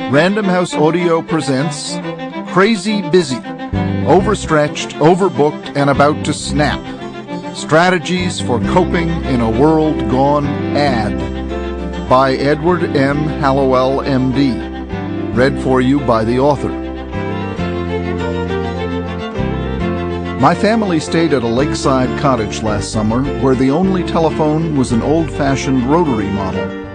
Random House Audio presents Crazybusy, Overstretched, Overbooked, and About to Snap. Strategies for Coping in a World Gone Ad by Edward M. Hallowell, M.D. Read for you by the author. My family stayed at a lakeside cottage last summer where the only telephone was an old-fashioned rotary model.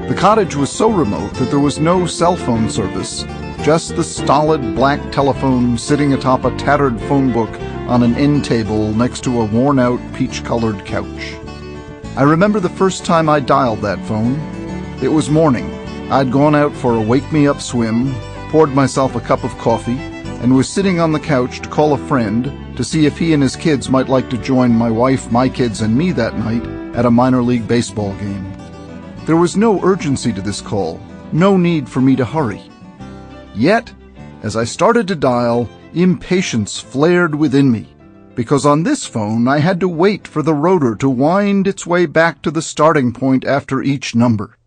The cottage was so remote that there was no cell phone service, just the stolid black telephone sitting atop a tattered phone book on an end table next to a worn-out peach-colored couch. I remember the first time I dialed that phone. It was morning. I'd gone out for a wake-me-up swim, poured myself a cup of coffee, and was sitting on the couch to call a friend to see if he and his kids might like to join my wife, my kids, and me that night at a minor league baseball game. There was no urgency to this call, no need for me to hurry. Yet, as I started to dial, impatience flared within me, because on this phone I had to wait for the rotor to wind its way back to the starting point after each number.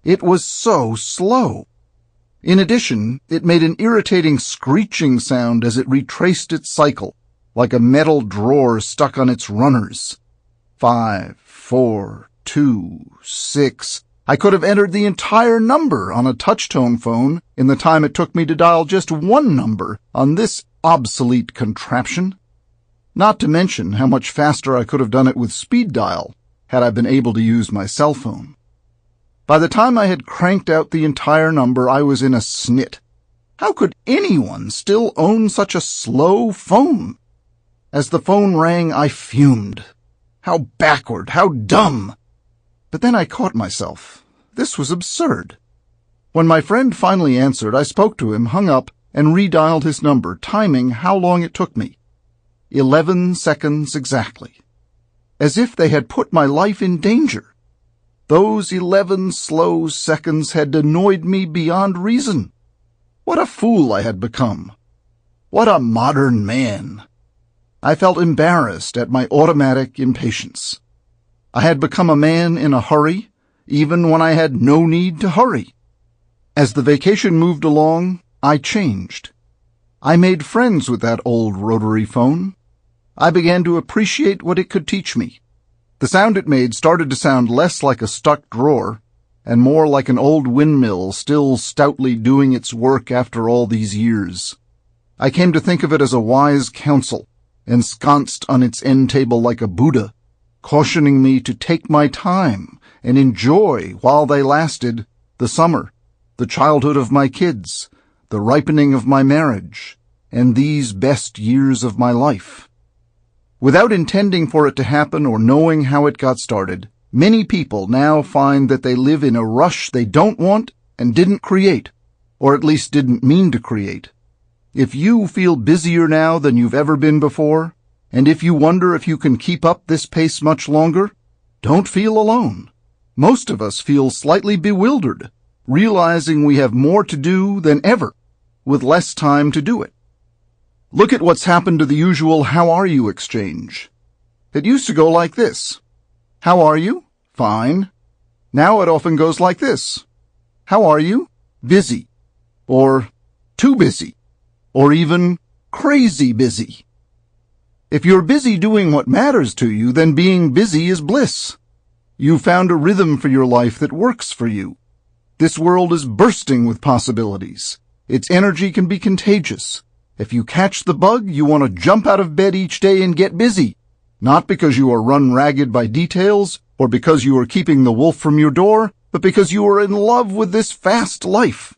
It was so slow. In addition, it made an irritating screeching sound as it retraced its cycle, like a metal drawer stuck on its runners. 5, 4, 2, 6. I could have entered the entire number on a touch-tone phone in the time it took me to dial just one number on this obsolete contraption. Not to mention how much faster I could have done it with speed dial had I been able to use my cell phone. By the time I had cranked out the entire number, I was in a snit. How could anyone still own such a slow phone? As the phone rang, I fumed. How backward, how dumb! But then I caught myself. This was absurd. When my friend finally answered, I spoke to him, hung up, and redialed his number, timing how long it took me. 11 seconds exactly. As if they had put my life in danger. Those 11 slow seconds had annoyed me beyond reason. What a fool I had become. What a modern man. I felt embarrassed at my automatic impatience. I had become a man in a hurry, even when I had no need to hurry. As the vacation moved along, I changed. I made friends with that old rotary phone. I began to appreciate what it could teach me. The sound it made started to sound less like a stuck drawer, and more like an old windmill still stoutly doing its work after all these years. I came to think of it as a wise counsel, ensconced on its end table like a Buddha, cautioning me to take my time and enjoy, while they lasted, the summer, the childhood of my kids, the ripening of my marriage, and these best years of my life. Without intending for it to happen or knowing how it got started, many people now find that they live in a rush they don't want and didn't create, or at least didn't mean to create. If you feel busier now than you've ever been before, and if you wonder if you can keep up this pace much longer, don't feel alone. Most of us feel slightly bewildered, realizing we have more to do than ever, with less time to do it. Look at what's happened to the usual "how are you" exchange. It used to go like this. How are you? Fine. Now it often goes like this. How are you? Busy. Or too busy. Or even crazy busy. If you're busy doing what matters to you, then being busy is bliss. You've found a rhythm for your life that works for you. This world is bursting with possibilities. Its energy can be contagious. If you catch the bug, you want to jump out of bed each day and get busy. Not because you are run ragged by details, or because you are keeping the wolf from your door, but because you are in love with this fast life.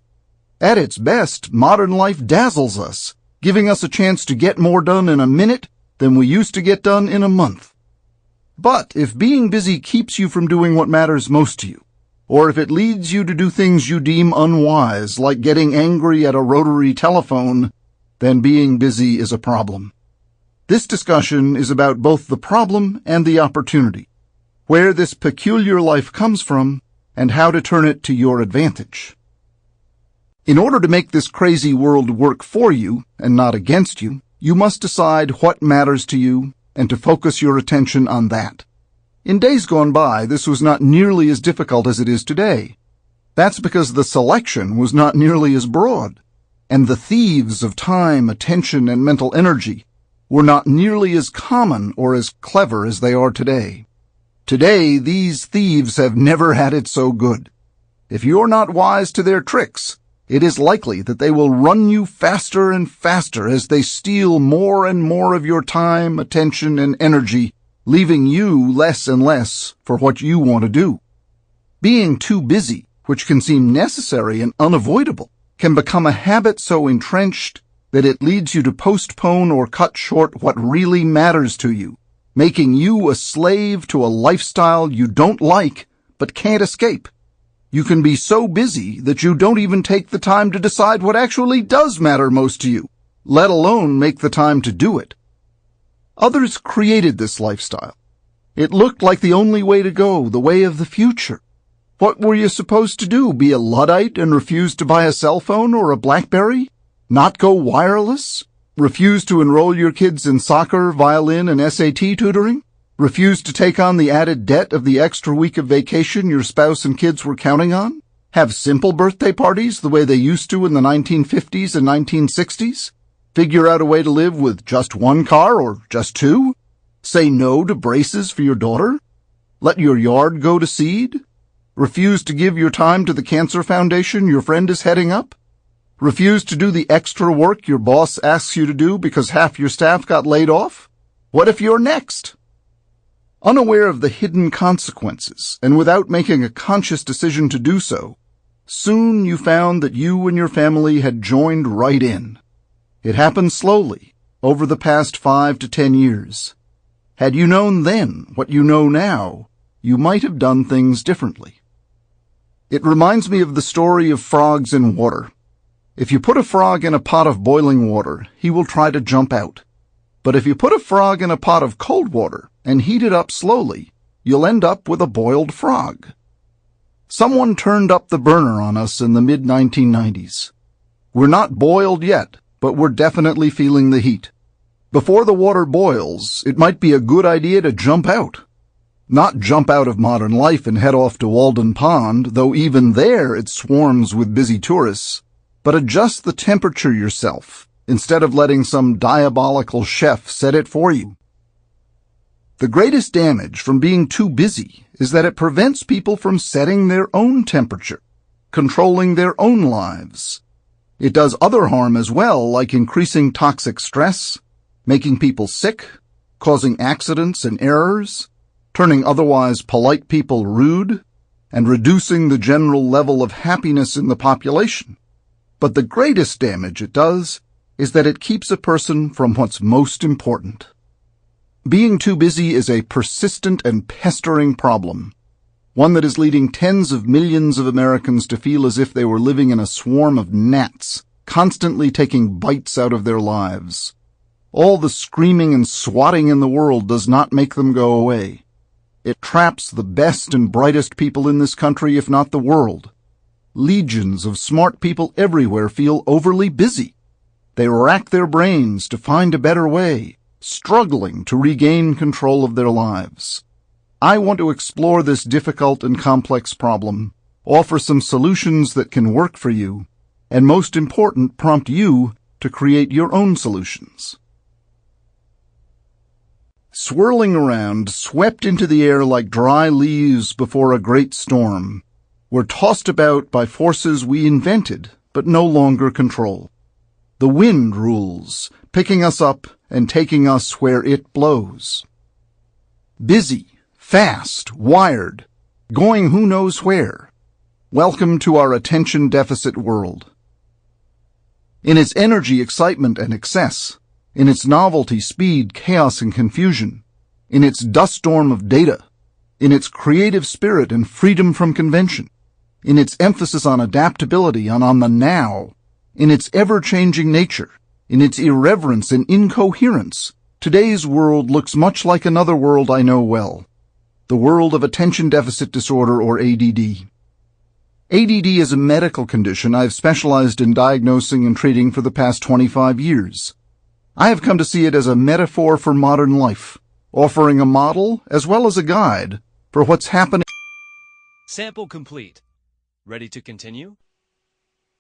At its best, modern life dazzles us, giving us a chance to get more done in a minute than we used to get done in a month. But if being busy keeps you from doing what matters most to you, or if it leads you to do things you deem unwise, like getting angry at a rotary telephone, then being busy is a problem. This discussion is about both the problem and the opportunity, where this peculiar life comes from, and how to turn it to your advantage. In order to make this crazy world work for you, and not against you, you must decide what matters to you and to focus your attention on that. In days gone by, this was not nearly as difficult as it is today. That's because the selection was not nearly as broad, and the thieves of time, attention, and mental energy were not nearly as common or as clever as they are today. Today, these thieves have never had it so good. If you're not wise to their tricks, it is likely that they will run you faster and faster as they steal more and more of your time, attention, and energy, leaving you less and less for what you want to do. Being too busy, which can seem necessary and unavoidable, can become a habit so entrenched that it leads you to postpone or cut short what really matters to you, making you a slave to a lifestyle you don't like but can't escape. You can be so busy that you don't even take the time to decide what actually does matter most to you, let alone make the time to do it. Others created this lifestyle. It looked like the only way to go, the way of the future. What were you supposed to do, be a Luddite and refuse to buy a cell phone or a BlackBerry? Not go wireless? Refuse to enroll your kids in soccer, violin, and SAT tutoring? Refuse to take on the added debt of the extra week of vacation your spouse and kids were counting on? Have simple birthday parties the way they used to in the 1950s and 1960s? Figure out a way to live with just one car or just two? Say no to braces for your daughter? Let your yard go to seed? Refuse to give your time to the cancer foundation your friend is heading up? Refuse to do the extra work your boss asks you to do because half your staff got laid off? What if you're next? Unaware of the hidden consequences, and without making a conscious decision to do so, soon you found that you and your family had joined right in. It happened slowly, over the past 5 to 10 years. Had you known then what you know now, you might have done things differently. It reminds me of the story of frogs in water. If you put a frog in a pot of boiling water, he will try to jump out. But if you put a frog in a pot of cold water and heat it up slowly, you'll end up with a boiled frog. Someone turned up the burner on us in the mid-1990s. We're not boiled yet, but we're definitely feeling the heat. Before the water boils, it might be a good idea to jump out. Not jump out of modern life and head off to Walden Pond, though even there it swarms with busy tourists, but adjust the temperature yourself, instead of letting some diabolical chef set it for you. The greatest damage from being too busy is that it prevents people from setting their own temperature, controlling their own lives. It does other harm as well, like increasing toxic stress, making people sick, causing accidents and errors, turning otherwise polite people rude, and reducing the general level of happiness in the population. But the greatest damage it does is that it keeps a person from what's most important. Being too busy is a persistent and pestering problem, one that is leading tens of millions of Americans to feel as if they were living in a swarm of gnats, constantly taking bites out of their lives. All the screaming and swatting in the world does not make them go away. It traps the best and brightest people in this country, if not the world. Legions of smart people everywhere feel overly busy. They rack their brains to find a better way, struggling to regain control of their lives. I want to explore this difficult and complex problem, offer some solutions that can work for you, and most important, prompt you to create your own solutions. Swirling around, swept into the air like dry leaves before a great storm, we're tossed about by forces we invented but no longer control. The wind rules, picking us up and taking us where it blows. Busy, fast, wired, going who knows where. Welcome to our attention deficit world. In its energy, excitement, and excess, in its novelty, speed, chaos, and confusion, in its dust storm of data, in its creative spirit and freedom from convention, in its emphasis on adaptability and on the now, in its ever-changing nature, in its irreverence and incoherence, today's world looks much like another world I know well, the world of attention deficit disorder, or ADD. ADD is a medical condition I've specialized in diagnosing and treating for the past 25 years. I have come to see it as a metaphor for modern life, offering a model as well as a guide for what's happening. Sample complete. Ready to continue?